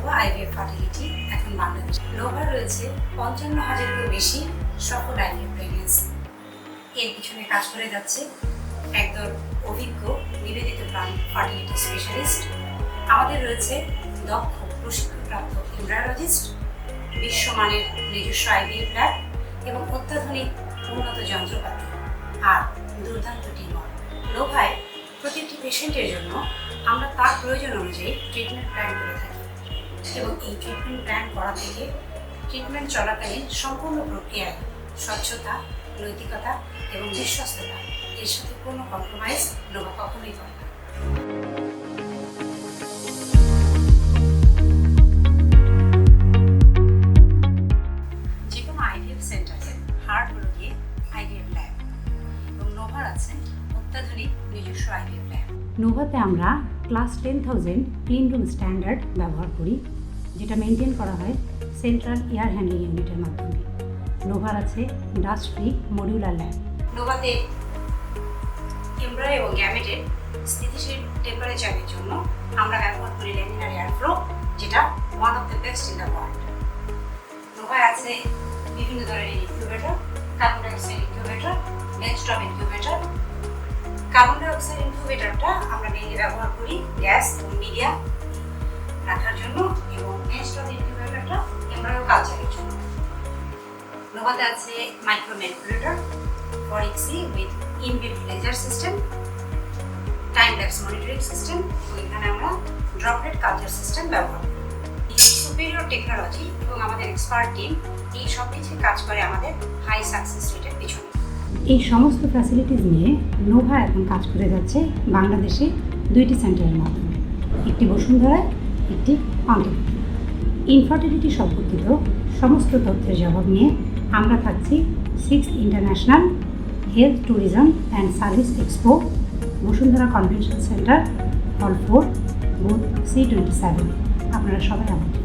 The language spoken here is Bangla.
নোভা IVF Fertility এখন বাংলাদেশে। নোভা রয়েছে 55,000-এরও বেশি সফল IVF প্রেগন্যান্সি। এর পিছনে কাজ করে যাচ্ছে একদল অভিজ্ঞ নিবেদিত প্রাণ ফার্টিলিটি স্পেশালিস্ট। আমাদের রয়েছে দক্ষ প্রশিক্ষণপ্রাপ্ত এমব্রায়োলজিস্ট, বিশ্বমানের নিজস্ব IVF ল্যাব এবং অত্যাধুনিক উন্নত যন্ত্রপাতি আর দুর্দান্ত টিমওয়ার্ক। নোভায় প্রতিটি পেশেন্টের জন্য আমরা তার প্রয়োজন অনুযায়ী ট্রিটমেন্ট প্ল্যান করে থাকি এবং এই ট্রিটমেন্ট প্ল্যান করা থেকে ট্রিটমেন্ট চলাকালীন সম্পূর্ণ প্রক্রিয়ায় স্বচ্ছতা, নৈতিকতা এবং বিশ্বস্ততা এর সাথে কোনো কম্প্রোমাইজ নোভা কখনোই করে না। যে কোনো IVF সেন্টারের হার্ট হলো গিয়ে IVF ল্যাব এবং নোভার আছে অত্যাধুনিক নিজস্ব IVF ল্যাব। নোভাতে আমরা ক্লাস 10,000 ক্লিন রুম স্ট্যান্ডার্ড ব্যবহার করি, যেটা মেনটেন করা হয় সেন্ট্রাল এয়ার হ্যান্ডলিং ইউনিটের মাধ্যমে। নোভার আছে ডাস্ট ফ্রি মডিউলার ল্যাব। নোভাতে এমব্রায়ো এবং গ্যামেটের স্থিতিশীল টেম্পারেচারের জন্য আমরা ব্যবহার করি ল্যামিনার এয়ার ফ্লো, যেটা one of the best in the world. নোভায় আছে বিভিন্ন ধরনের incubator, carbon dioxide incubator, benchtop incubator. Carbon dioxide ইনকিউবেটরটা আমরা মেইনলি ব্যবহার করি গ্যাস এবং মিডিয়া রাখার জন্য এবং বেঞ্চটপ ইনকিউবেটরটা এমব্রায়ো কালচারের জন্য। নোভাতে আছে micro manipulator for ICSI with inbuilt laser system, time lapse monitoring system, এখানে আমরা ড্রপলেট কালচার সিস্টেম ব্যবহার করি। এই সুপিরিয়র টেকনোলজি এবং আমাদের এক্সপার্ট টিম এই সব কিছু কাজ করে আমাদের হাই সাকসেস রেটের পিছনে। এই সমস্ত ফ্যাসিলিটিস নিয়ে নোভা এখন কাজ করে যাচ্ছে বাংলাদেশে 2টি সেন্টারের মাধ্যমে, একটি বসুন্ধরায়, একটি পান্থপথে। ইনফার্টিলিটি সম্পর্কিত সমস্ত তথ্যের জবাব নিয়ে আমরা থাকছি 6th international health tourism and service expo, Bashundhara convention centre, হল 4, বুথ C27। আপনারা সবাই আমাদের